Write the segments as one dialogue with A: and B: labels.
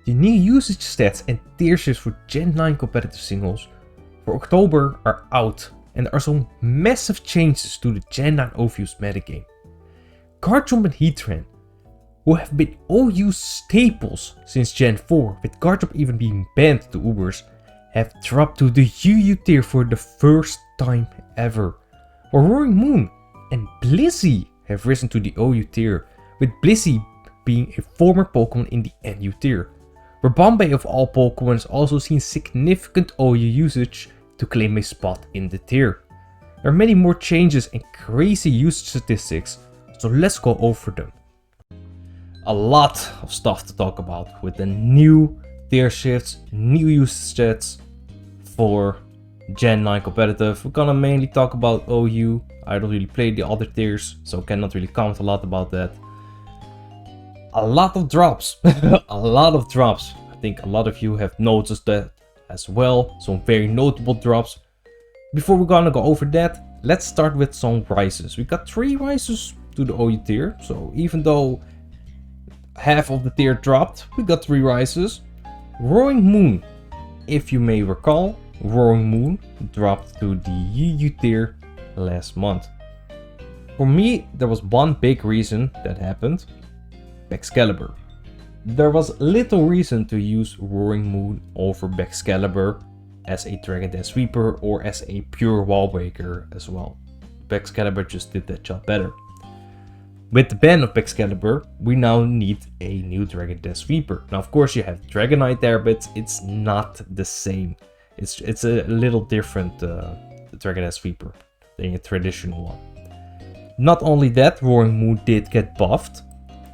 A: The new usage stats and tier shifts for Gen 9 competitive singles for October are out, and there are some massive changes to the Gen 9 OVU's metagame. Garchomp and Heatran, who have been OU staples since Gen 4, with Garchomp even being banned to Ubers, have dropped to the UU tier for the first time ever. While Roaring Moon and Blissey have risen to the OU tier, with Blissey being a former Pokemon in the NU tier. Ribombee of all Pokemon has also seen significant OU usage to claim a spot in the tier. There are many more changes and crazy usage statistics, so let's go over them. A lot of stuff to talk about with the new tier shifts, new usage stats for Gen 9 competitive. We're gonna mainly talk about OU. I don't really play the other tiers, so cannot really comment a lot about that. A lot of drops. A lot of drops. I think a lot of you have noticed that as well. Some very notable drops. Before we're gonna go over that, let's start with some rises. We got 3 rises to the OU tier. So even though half of the tier dropped, we got 3 rises. Roaring Moon. If you may recall, Roaring Moon dropped to the UU tier last month. For me, there was one big reason that happened. Excalibur. There was little reason to use Roaring Moon over Excalibur as a Dragon Dance Sweeper or as a pure wall breaker as well. Excalibur just did that job better. With the ban of Excalibur, we now need a new Dragon Dance Sweeper. Now of course you have Dragonite there, but it's not the same. It's a little different Dragon Dance Sweeper than a traditional one. Not only that, Roaring Moon did get buffed.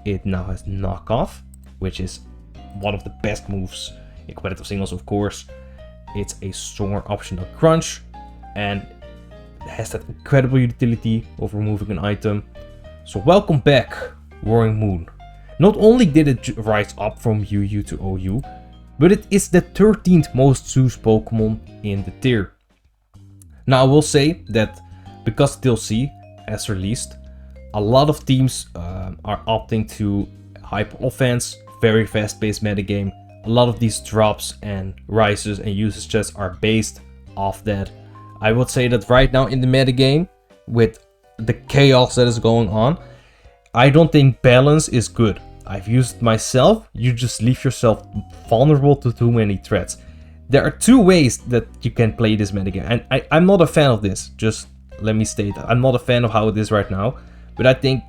A: It now has knockoff, which is one of the best moves in competitive singles, of course. It's a stronger option than Crunch, and it has that incredible utility of removing an item. So welcome back, Roaring Moon. Not only did it rise up from UU to OU, but it is the 13th most used Pokemon in the tier. Now I will say that because DLC as released, a lot of teams are opting to hyper offense, very fast-paced metagame. A lot of these drops and rises and usage chests are based off that. I would say that right now in the metagame, with the chaos that is going on, I don't think balance is good. I've used it myself. You just leave yourself vulnerable to too many threats. There are 2 ways that you can play this metagame, and I'm not a fan of this. Just let me state that I'm not a fan of how it is right now. But I think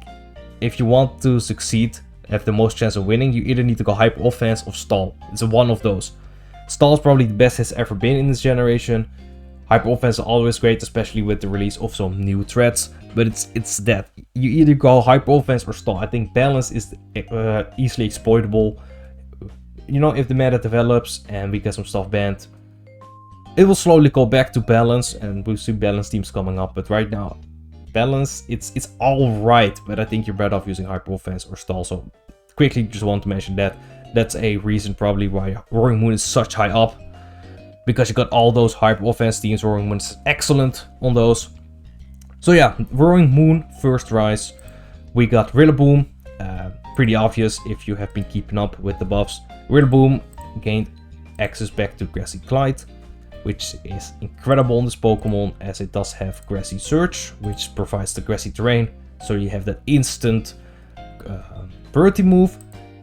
A: if you want to succeed, have the most chance of winning, you either need to go hyper offense or stall. It's one of those. Stall is probably the best it's ever been in this generation. Hyper offense is always great, especially with the release of some new threats. But it's that. You either go hyper offense or stall. I think balance is easily exploitable. You know, if the meta develops and we get some stuff banned, it will slowly go back to balance, and we'll see balance teams coming up. But right now, balance, it's alright, but I think you're better off using hyper offense or stall. So quickly just want to mention that. That's a reason probably why Roaring Moon is such high up. Because you got all those hyper offense teams, Roaring Moon is excellent on those. So yeah, Roaring Moon, first rise. We got Ribombee, pretty obvious if you have been keeping up with the buffs. Ribombee gained access back to Grassy Glide, which is incredible on this Pokemon as it does have Grassy Surge, which provides the grassy terrain. So you have that instant priority move,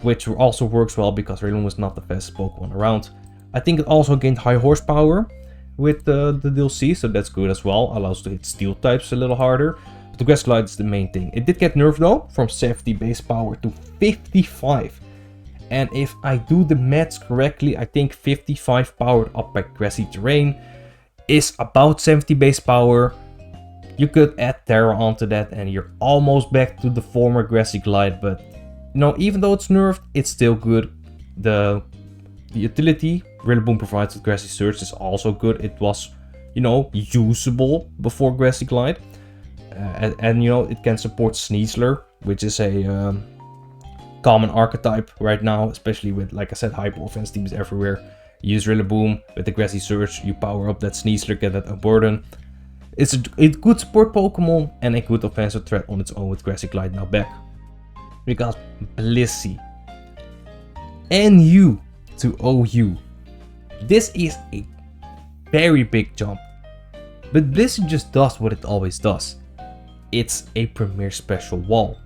A: which also works well because Ribombee was not the fastest Pokemon around. I think it also gained high horsepower with the DLC, so that's good as well. Allows to hit steel types a little harder. But the Grassy Glide is the main thing. It did get nerfed though, from 70 base power to 55. And if I do the maths correctly, I think 55 powered up by Grassy Terrain is about 70 base power. You could add Terra onto that and you're almost back to the former Grassy Glide. But you know, even though it's nerfed, it's still good. The utility Ribombee provides with Grassy Surge is also good. It was, you know, usable before Grassy Glide. And you know, it can support Sneasler, which is a common archetype right now, especially with, like I said, hyper offense teams everywhere. You use Ribombee with the Grassy Surge, you power up that Sneasler, get that Unburden. It's a good support Pokemon and a good offensive threat on its own with Grassy Glide now back. We got Blissey. NU to OU. This is a very big jump, but Blissey just does what it always does. It's a premier special wall.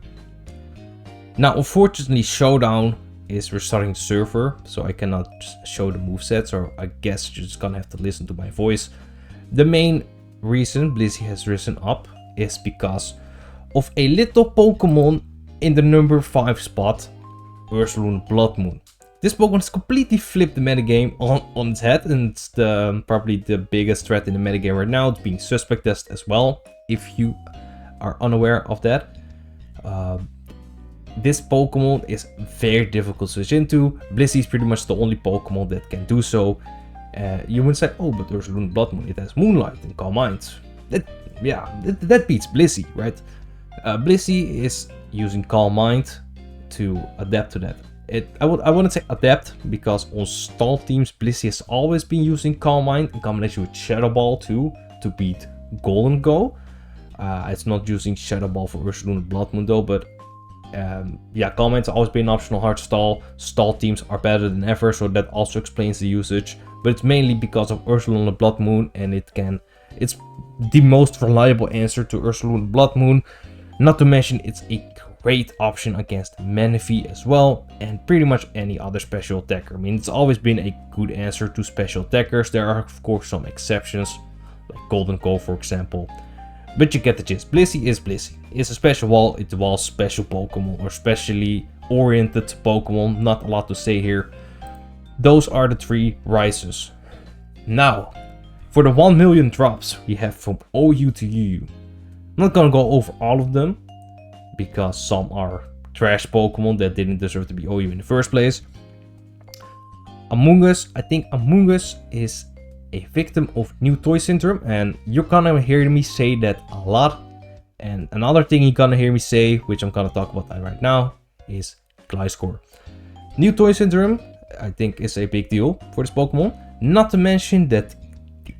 A: Now unfortunately Showdown is restarting the server, so I cannot show the movesets, or I guess you're just gonna have to listen to my voice. The main reason Blissey has risen up is because of a little Pokemon in the number 5 spot, Ursaluna Blood Moon. This Pokemon has completely flipped the metagame on its head, and it's probably the biggest threat in the metagame right now. It's being suspect tested as well, if you are unaware of that. This Pokemon is very difficult to switch into. Blissey is pretty much the only Pokemon that can do so. You would say, oh, but Ursaluna Blood Moon, it has Moonlight and Calm Mind. That beats Blissey, right? Blissey is using Calm Mind to adapt to that. I wouldn't say adapt, because on stall teams Blissey has always been using Calm Mind in combination with Shadow Ball too to beat Golden Go. It's not using Shadow Ball for Ursaluna Blood Moon though, but yeah, Calm Mind's always been an optional hard stall. Stall teams are better than ever, so that also explains the usage. But it's mainly because of Ursaluna Blood Moon, and it's the most reliable answer to Ursaluna Blood Moon. Not to mention it's a great option against Manaphy as well, and pretty much any other special attacker. I mean, it's always been a good answer to special attackers. There are of course some exceptions, like Golden Go for example. But you get the gist. Blissey is Blissey. It's a special wall. It walls special Pokemon or specially oriented Pokemon. Not a lot to say here. Those are the 3 rises. Now, for the 1 million drops we have from OU to UU. I'm not gonna go over all of them, because some are trash Pokemon that didn't deserve to be OU in the first place. Among Us, I think Among Us is a victim of new toy syndrome, and you're gonna hear me say that a lot. And another thing you're gonna hear me say, which I'm gonna talk about right now, is Gliscor. New toy syndrome, I think, is a big deal for this Pokemon. Not to mention that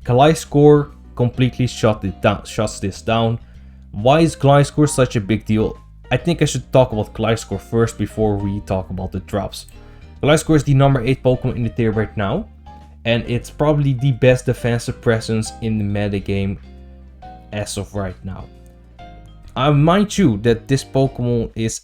A: Gliscor completely shuts this down. Why is Gliscor such a big deal? I think I should talk about Gliscor first before we talk about the drops. Gliscor is the number 8 Pokemon in the tier right now, and it's probably the best defensive presence in the metagame as of right now. I mind you that this Pokemon is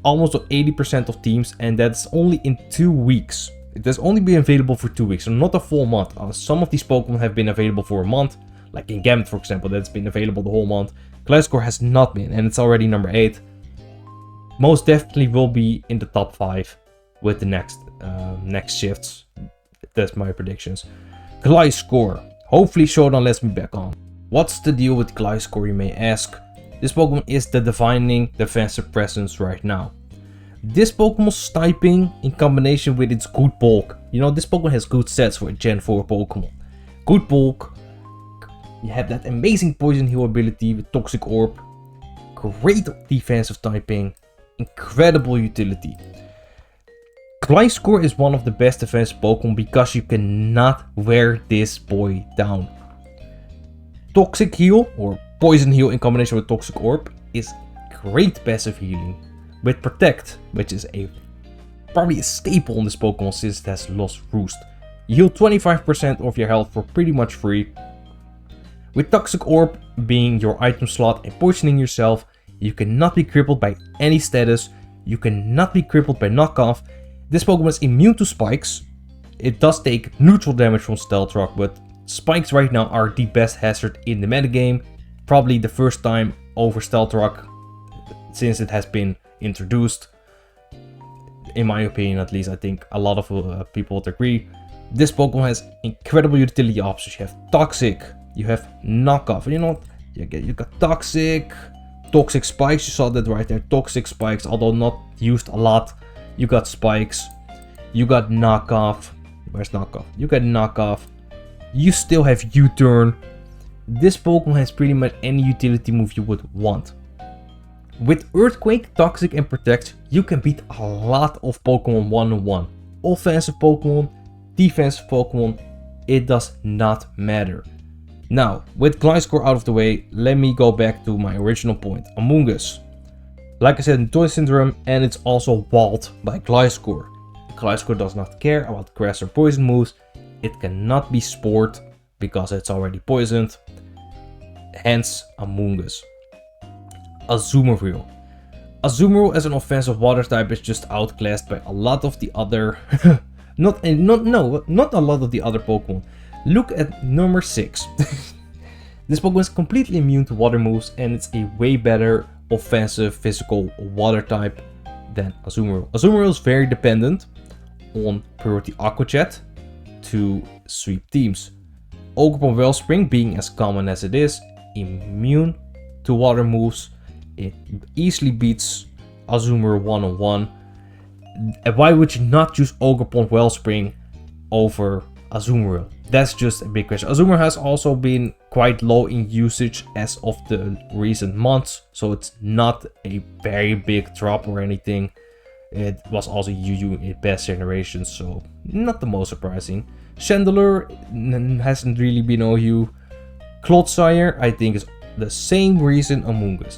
A: almost on 80% of teams, and that's only in 2 weeks. It has only been available for 2 weeks, so not a full month. Some of these Pokemon have been available for a month, like in Gambit for example, that's been available the whole month. Gliscor has not been, and it's already number 8. Most definitely will be in the top 5 with the next shifts. That's my predictions. Gliscor. Hopefully Showdown lets me back on. What's the deal with Gliscor, you may ask? This Pokemon is the defining defensive presence right now. This Pokemon's typing in combination with its good bulk. You know, this Pokemon has good sets for a Gen 4 Pokemon. Good bulk. You have that amazing Poison Heal ability with Toxic Orb. Great defensive typing. Incredible utility. Gliscor is one of the best defensive Pokemon because you cannot wear this boy down. Toxic Heal or Poison Heal in combination with Toxic Orb is great passive healing. With Protect, which is probably a staple on this Pokemon since it has lost Roost. You heal 25% of your health for pretty much free. With Toxic Orb being your item slot and poisoning yourself, you cannot be crippled by any status. You cannot be crippled by knockoff. This Pokemon is immune to spikes. It does take neutral damage from Stealth Rock, but spikes right now are the best hazard in the metagame. Probably the first time over Stealth Rock since it has been introduced. In my opinion, at least, I think a lot of people would agree. This Pokemon has incredible utility options. You have Toxic, you have Knockoff. You know, you got Toxic Spikes. You saw that right there. Toxic Spikes, although not used a lot. You got Spikes. You got Knockoff. Where's Knockoff? You got Knockoff. You still have U-Turn. This Pokemon has pretty much any utility move you would want. With Earthquake, Toxic and Protect, you can beat a lot of Pokemon one-on-one. Offensive Pokemon, defensive Pokemon, it does not matter. Now, with Gliscor out of the way, let me go back to my original point. Among Us. Like I said, in Toy Syndrome, and it's also walled by Gliscor. Gliscor does not care about grass or poison moves. It cannot be spored because it's already poisoned. Hence, Amoonguss. Azumarill. Azumarill as an offensive water type is just outclassed by a lot of the other... not a lot of the other Pokemon. Look at number 6. This Pokemon is completely immune to water moves and it's a way better offensive physical water type than Azumarill. Azumarill is very dependent on Priority Aqua Jet to sweep teams. Ogerpon Wellspring, being as common as it is, immune to water moves. It easily beats Azumarill one-on-one. And why would you not choose Ogerpon Wellspring over Azumarill? That's just a big question. Azumarill has also been quite low in usage as of the recent months, so it's not a very big drop or anything. It was also UU in past generations, so not the most surprising. Chandelure hasn't really been OU. Clodsire, I think, is the same reason Amoonguss.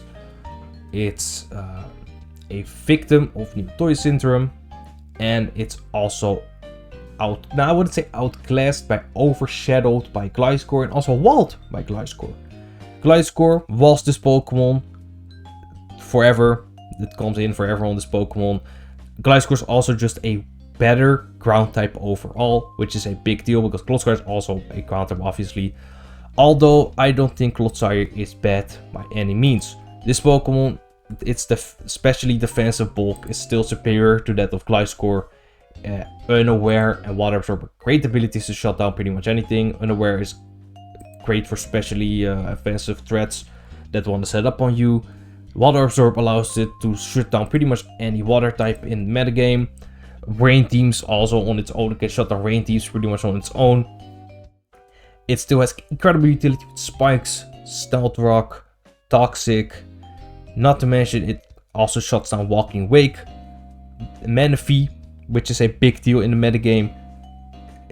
A: It's a victim of New Toy Syndrome, and it's also I wouldn't say outclassed, but overshadowed by Gliscor and also walled by Gliscor. Gliscor walls this Pokemon forever. It comes in forever on this Pokemon. Gliscor is also just a better ground type overall, which is a big deal because Clodsire is also a ground type, obviously. Although I don't think Clodsire is bad by any means. This Pokemon, its especially defensive bulk is still superior to that of Gliscor. Unaware and Water Absorb, great abilities to shut down pretty much anything. Unaware is great for specially offensive threats that want to set up on you. Water Absorb allows it to shut down pretty much any water type in the metagame. Rain Teams also on its own, it can shut down Rain Teams pretty much on its own. It still has incredible utility with Spikes, Stealth Rock, Toxic. Not to mention it also shuts down Walking Wake, Manaphy, which is a big deal in the metagame.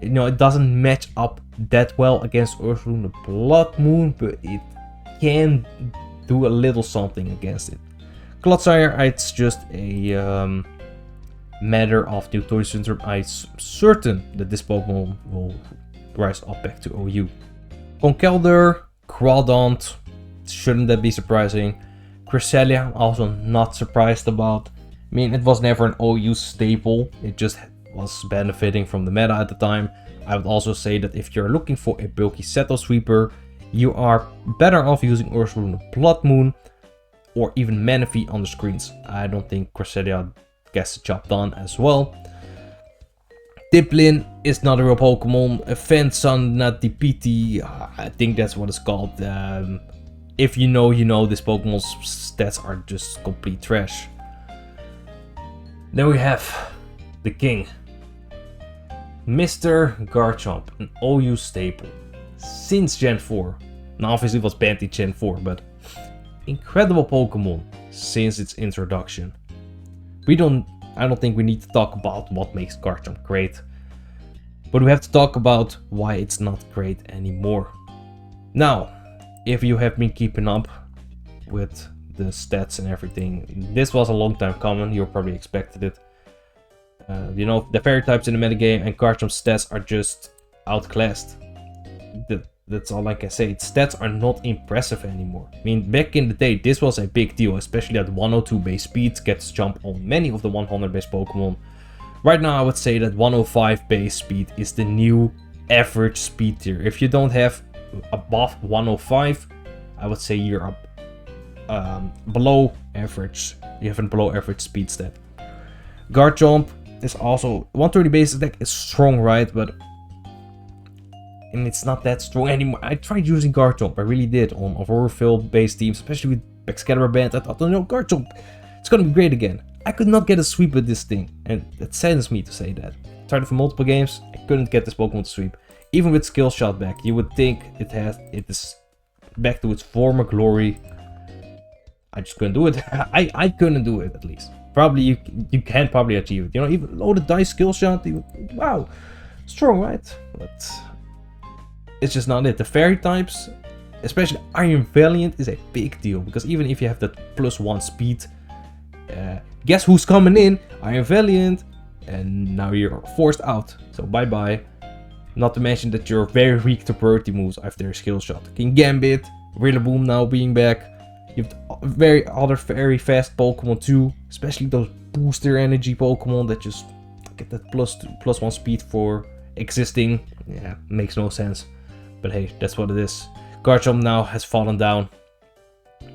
A: You know, it doesn't match up that well against Ursula Blood Moon, but it can do a little something against it. Clodsire, it's just a matter of New Toy Syndrome. I'm certain that this Pokemon will rise up back to OU. Conkeldurr, Groudon, shouldn't that be surprising? Cresselia, I'm also not surprised about. I mean, it was never an OU staple, it just was benefiting from the meta at the time. I would also say that if you're looking for a bulky Seto Sweeper, you are better off using Ursula Blood Moon or even Manaphy on the screens. I don't think Cresselia gets the job done as well. Diplin is not a real Pokemon. Fenson, not DPT, I think that's what it's called. If you know, you know, this Pokemon's stats are just complete trash. Then we have the king, Mr. Garchomp, an OU staple since Gen 4. Now obviously it was banned in Gen 4, but incredible Pokemon since its introduction. I don't think we need to talk about what makes Garchomp great, but we have to talk about why it's not great anymore. Now, if you have been keeping up with the stats and everything, this was a long time coming, you probably expected it. You know, the fairy types in the metagame and Garchomp's stats are just outclassed. That's all I can say. Its stats are not impressive anymore. I mean, back in the day, this was a big deal, especially that 102 base speed gets jump on many of the 100 base Pokemon. Right now, I would say that 105 base speed is the new average speed tier. If you don't have above 105, I would say you're up below average. You have a below average speed stat. Garchomp is also 130 base attack is strong, right? But and it's not that strong anymore. I tried using Garchomp, I really did, on Aurorville based teams, especially with Excalibur Band. I thought, oh no, Garchomp, it's gonna be great again. I could not get a sweep with this thing, and it saddens me to say that. I tried it for multiple games, I couldn't get this Pokemon to sweep. Even with Skill Shot back, you would think it is back to its former glory. I just couldn't do it. I couldn't do it, at least. Probably you can probably achieve it. You know, even loaded dice Skill Shot, wow, strong, right? But it's just not it. The fairy types, especially Iron Valiant, is a big deal, because even if you have that +1 speed, guess who's coming in? Iron Valiant. and now you're forced out. So bye bye. Not to mention that you're very weak to priority moves after your skill shot. King Gambit, Ribombee now being back. You have very fast Pokemon too, especially those booster energy Pokemon that just get that +1 speed for existing. Yeah, makes no sense. But hey, that's what it is. Garchomp now has fallen down.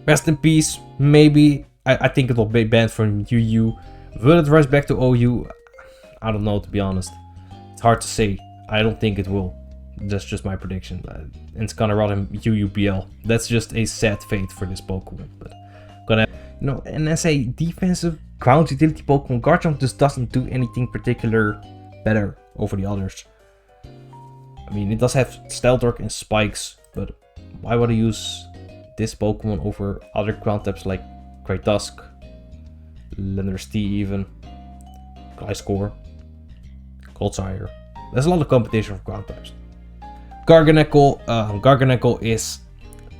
A: Rest in peace, maybe. I think it will be banned from UU. Will it rise back to OU? I don't know, to be honest. It's hard to say. I don't think it will. That's just my prediction. And it's gonna rot in UUBL. That's just a sad fate for this Pokemon. But gonna, you know, and as a defensive ground utility Pokemon, Garchomp just doesn't do anything particular better over the others. I mean, it does have Stealth Rock and Spikes, but why would I use this Pokemon over other ground types like Great Tusk, Landorus T even, Gliscor, Coldsire? There's a lot of competition for ground types. Garganacl is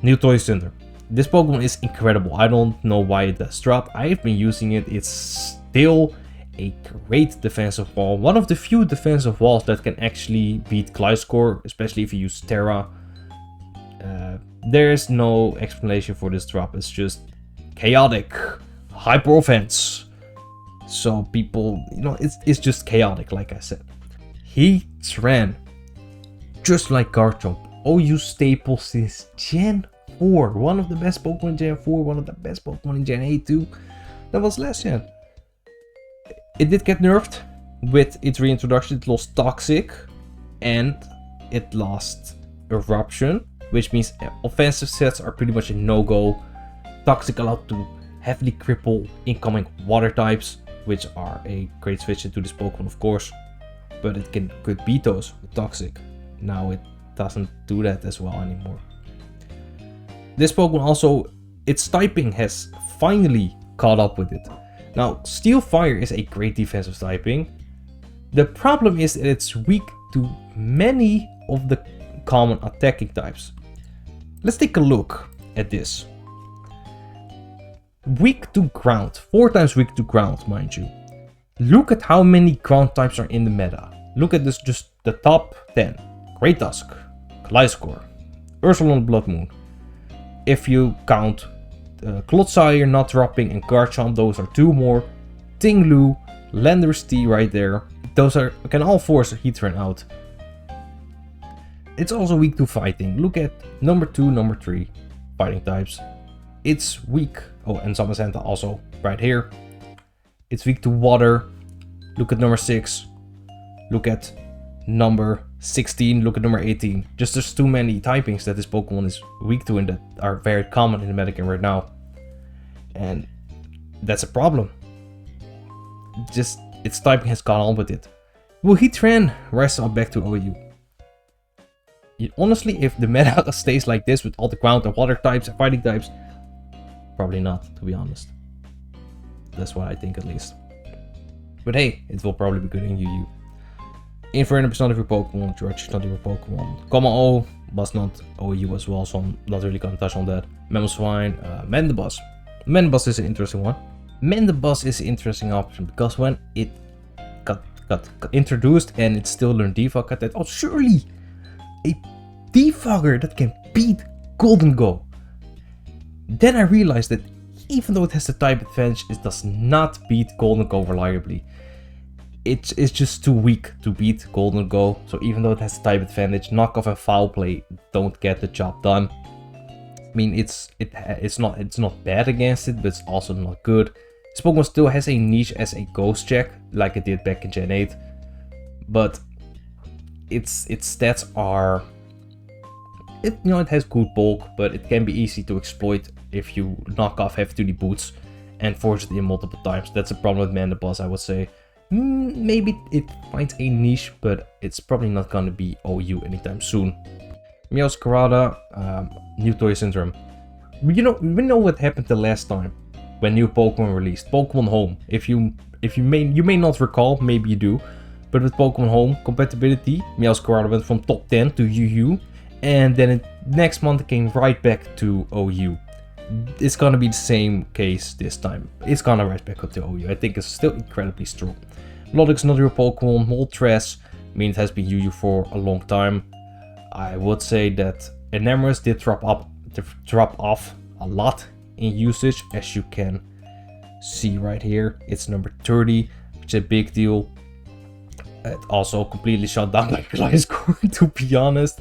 A: new Toy Center. This Pokemon is incredible. I don't know why it does drop. I've been using it. It's still a great defensive wall. One of the few defensive walls that can actually beat Gliscor, especially if you use Terra. There's no explanation for this drop. It's just chaotic. Hyper offense. So people, you know, it's just chaotic, like I said. Heatran, just like Garchomp, OU staple since Gen 4. One of the best Pokemon in Gen 4, one of the best Pokemon in Gen 8 too. That was last gen. It did get nerfed with its reintroduction. It lost Toxic and it lost Eruption, which means offensive sets are pretty much a no-go. Toxic allowed to heavily cripple incoming water types, which are a great switch into this Pokemon, of course. But it could beat those with Toxic. Now it doesn't do that as well anymore. This Pokemon also, its typing has finally caught up with it. Now, Steel Fire is a great defensive typing. The problem is that it's weak to many of the common attacking types. Let's take a look at this. Weak to ground, 4 times weak to ground, mind you. Look at how many ground types are in the meta. Look at this, just the top 10. Great Tusk, Gliscor, Ursalon Blood Moon. If you count Clodsire not dropping and Garchomp, those are 2 more. Tinglu, Landorus T right there. Those can all force a Heatran out. It's also weak to fighting. Look at number 2, number 3 fighting types. It's weak. Oh, and Zamazenta also right here. It's weak to water. Look at number 6. Look at number 16. Look at number 18. Just there's too many typings that this Pokemon is weak to and that are very common in the metagame right now. And that's a problem. Just its typing has gone on with it. Will Heatran rise up back to OU? Honestly, if the meta stays like this with all the ground and water types and fighting types, probably not, to be honest. That's what I think, at least. But hey, it will probably be good in UU. Inferno is not of your Pokemon, George is not your Pokemon. Comma O was not OU as well, so I'm not really gonna touch on that. Mamoswine, Mandibuzz. Mandibuzz is an interesting one. Mandibuzz is an interesting option because when it got introduced and it still learned Defog, I thought, oh, surely a Defogger that can beat Golden Go. Then I realized that even though it has the type advantage, it does not beat Golden Go reliably. It's just too weak to beat Golden Go. So even though it has the type advantage, Knockoff and Foul Play don't get the job done. I mean, it's not bad against it, but it's also not good. This Pokemon still has a niche as a Ghost Check, like it did back in Gen 8. But its stats are, it has good bulk, but it can be easy to exploit if you knock off heavy duty boots and force it in multiple times. That's a problem with Mandibuzz, I would say. Maybe it finds a niche, but it's probably not gonna be OU anytime soon. Meowscarada, new Toy Syndrome. We know what happened the last time when new Pokemon released. Pokemon Home. You may not recall, maybe you do, but with Pokemon Home compatibility, Meowscarada went from top 10 to UU, and then next month it came right back to OU. It's gonna be the same case this time. It's gonna rise back up to OU. I think it's still incredibly strong. Lodix, not your Pokemon. Moltres, I mean, it has been UU for a long time. I would say that Enamorus did drop off a lot in usage, as you can see right here. It's number 30, which is a big deal. It also completely shut down by Gliscor, to be honest.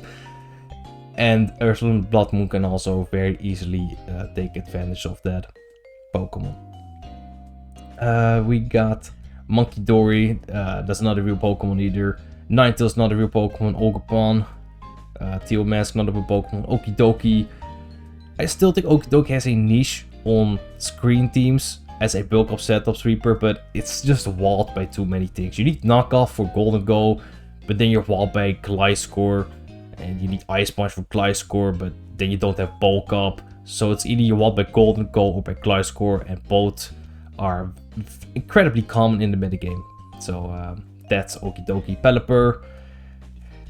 A: And Ursulum Blood Moon can also very easily take advantage of that Pokemon. We got Monkey Dory, that's not a real Pokemon either. Ninetales, not a real Pokemon. Ogerpon, Teal Mask, not a real Pokemon. Okidoki. I still think Okidoki has a niche on screen teams as a bulk up setup sweeper, but it's just walled by too many things. You need knockoff for Golden Go, but then you're walled by Gliscor, and you need Ice Punch for Gliscor, but then you don't have bulk up. So it's either you're walled by Golden Go or by Gliscor, and both are incredibly common in the metagame. So that's Okidoki. Pelipper.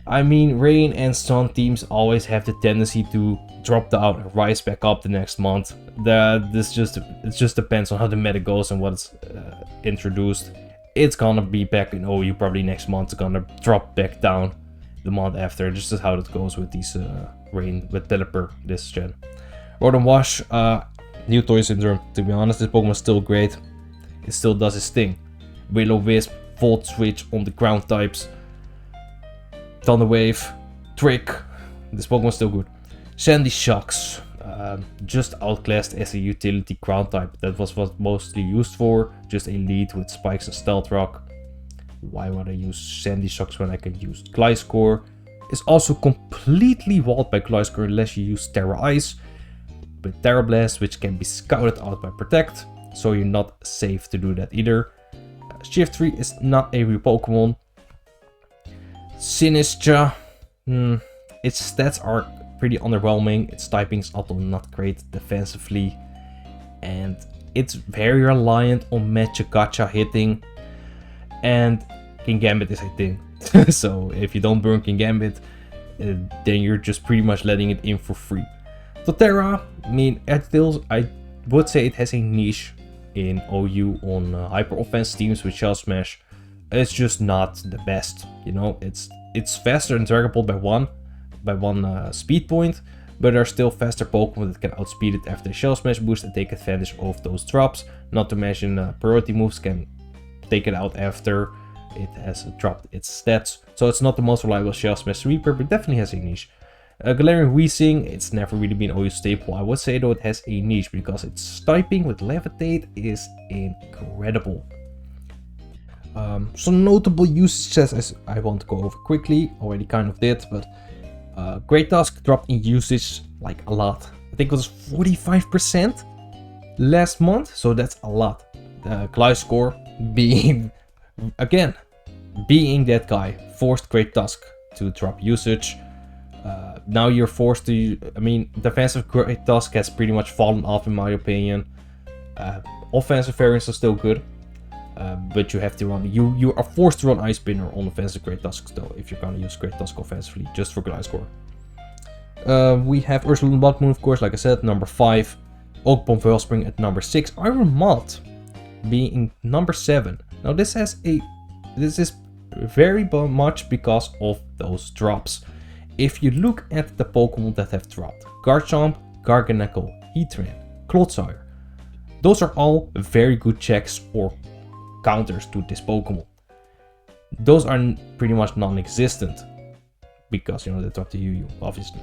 A: I mean, Rain and Sun teams always have the tendency to drop down and rise back up the next month. It just depends on how the meta goes and what's introduced. It's gonna be back in OU probably next month. It's gonna drop back down the month after. Just as how it goes with these Rain with Pelipper this gen. Rotom Wash, new toy syndrome. To be honest, this Pokemon is still great. It still does its thing. Will-O-Wisp, Volt Switch on the ground types. Thunder Wave, Trick. This Pokemon is still good. Sandy Shocks, just outclassed as a utility ground type. That was what mostly used for. Just a lead with Spikes and Stealth Rock. Why would I use Sandy Shocks when I can use Gliscor? It's also completely walled by Gliscor unless you use Terra Ice. With Terra Blast, which can be scouted out by Protect. So you're not safe to do that either. Shiftry is not a real Pokemon. Sinistcha, its stats are pretty underwhelming. Its typing is also not great defensively, and it's very reliant on Magic Gacha hitting, and Kingambit is a thing. So if you don't burn Kingambit, then you're just pretty much letting it in for free. Totera, I mean, I would say it has a niche in OU on hyper offense teams with Shell Smash. It's just not the best, you know. It's faster than Dragon Ball by one speed point, but there are still faster Pokemon that can outspeed it after the Shell Smash boost and take advantage of those drops. Not to mention priority moves can take it out after it has dropped its stats. So it's not the most reliable Shell Smash sweeper, but definitely has a niche. Galarian Weezing, it's never really been OU staple. I would say though it has a niche because its typing with Levitate is incredible. Some notable usages as I want to go over quickly, already kind of did, but Great Tusk dropped in usage like a lot. I think it was 45% last month, so that's a lot. Gliscor being, again, being that guy, forced Great Tusk to drop usage. Now you're forced to, I mean, defensive Great Tusk has pretty much fallen off in my opinion. Offensive variants are still good. But you have to run, you are forced to run Ice Spinner on offensive Great Tusk though, if you're gonna use Great Tusk offensively, just for Gliscor. We have Ursulum Blood Moon, of course, like I said, number 5. Oakbomb Wellspring at number 6. Iron Moth being number 7. Now this is very much because of those drops. If you look at the Pokemon that have dropped, Garchomp, Garganacl, Heatran, Clodsire, those are all very good checks or counters to this Pokemon. Those are pretty much non-existent because, you know, they dropped the UU, obviously.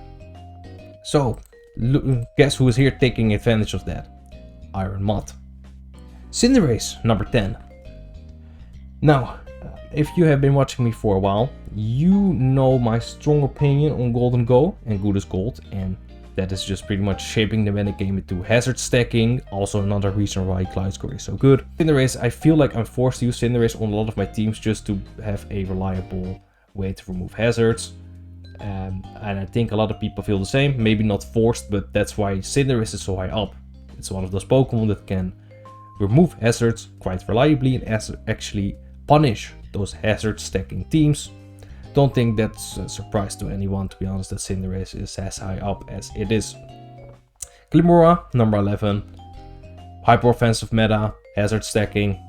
A: So, guess who is here taking advantage of that? Iron Moth. Cinderace, number 10. Now, if you have been watching me for a while, you know my strong opinion on Golden Go and Good as Gold, and that is just pretty much shaping the metagame into hazard stacking. Also another reason why Gliscor is so good. Cinderace, I feel like I'm forced to use Cinderace on a lot of my teams just to have a reliable way to remove hazards. And I think a lot of people feel the same. Maybe not forced, but that's why Cinderace is so high up. It's one of those Pokemon that can remove hazards quite reliably and actually punish those hazard stacking teams. Don't think that's a surprise to anyone, to be honest, that Cinderace is as high up as it is. Glimmora, number 11. Hyper offensive meta, hazard stacking,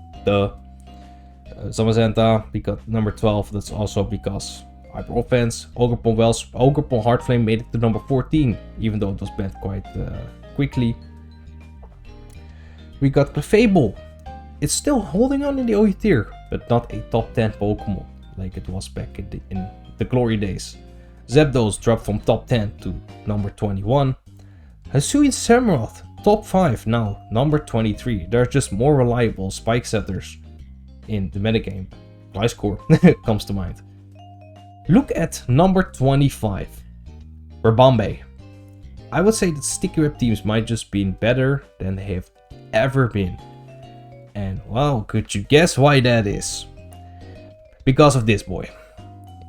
A: Zamazenta, because number 12, that's also because Hyper Offense. Ogerpon Heartflame made it to number 14, even though it was banned quite quickly. We got Clefable. It's still holding on in the OE tier, but not a top 10 Pokemon like it was back in the glory days. Zapdos dropped from top 10 to number 21. Hisuian Samurott, top 5 now, number 23. There are just more reliable spike setters in the metagame. Gliscor comes to mind. Look at number 25, Ribombee. I would say that sticky web teams might just be better than they have ever been. And well, could you guess why that is? Because of this boy.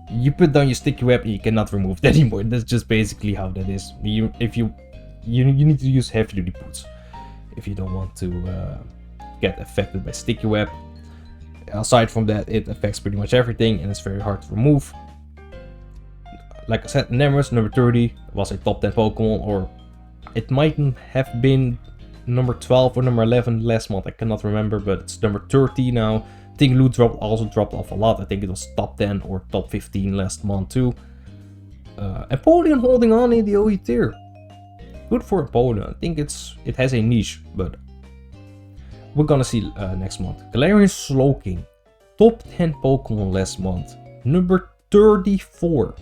A: You put down your sticky web and you cannot remove it anymore. That's just basically how that is. You need to use heavy duty boots if you don't want to get affected by sticky web. Aside from that, it affects pretty much everything and it's very hard to remove. Like I said, Nemesis, number 30, was a top 10 Pokemon, or it mightn't have been number 12 or number 11 last month, I cannot remember, but it's number 30 now. I think Loot also dropped off a lot. I think it was top 10 or top 15 last month too. Empoleon holding on in the OE tier. Good for Empoleon. I think it has a niche, but we're gonna see next month. Galarian Slowking, top 10 Pokemon last month, number 34.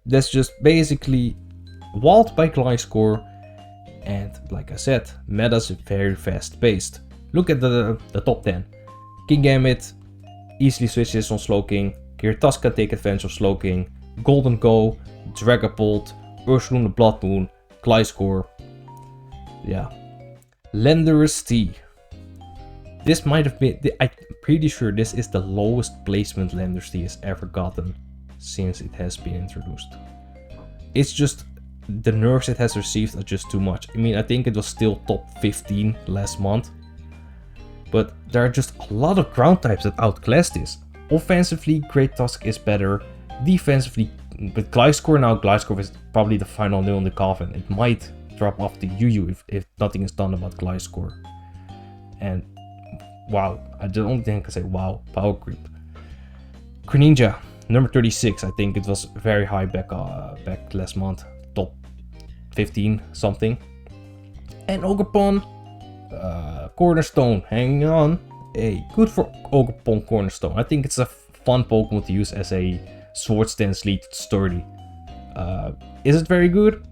A: That's just basically walled by Gliscor, and like I said, meta's very fast paced. Look at the top 10. Kingambit easily switches on Slowking. Gyarados can take advantage of Slowking. Golden Go, Dragapult, Ursaluna Blood Moon, Gliscor. Yeah. Landorus T. This might have been, I'm pretty sure this is the lowest placement Landorus T has ever gotten since it has been introduced. It's just, the nerfs it has received are just too much. I mean, I think it was still top 15 last month. But there are just a lot of ground types that outclass this. Offensively, Great Tusk is better. Defensively, with Gliscor now, Gliscor is probably the final nail in the coffin. It might drop off to UU if nothing is done about Gliscor. And wow, I don't think I can say wow, power creep. Greninja, number 36, I think it was very high back last month, top 15 something. And Ogerpon, Cornerstone, hanging on. Hey, good for Ogerpon Cornerstone. I think it's a fun Pokemon to use as a Sword Stance lead sturdy. Is it very good?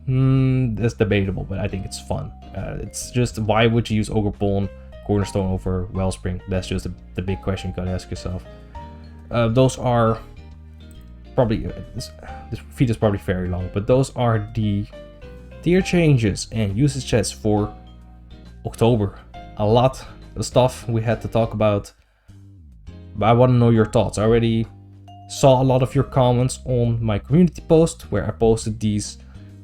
A: That's debatable, but I think it's fun. It's just, why would you use Ogerpon Cornerstone over Wellspring? That's just the big question you gotta ask yourself. Those are probably, this feed is probably very long, but those are the tier changes and usage sets for October. A lot of stuff we had to talk about, but I want to know your thoughts. I already saw a lot of your comments on my community post where I posted these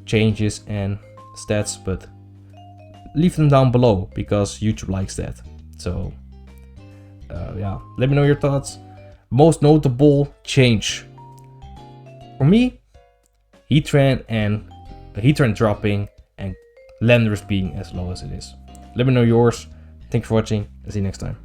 A: changes and stats, but leave them down below because YouTube likes that. So yeah, let me know your thoughts. Most notable change for me, Heatran and Heatran dropping and Landorus being as low as it is. Let me know yours. Thanks for watching and see you next time.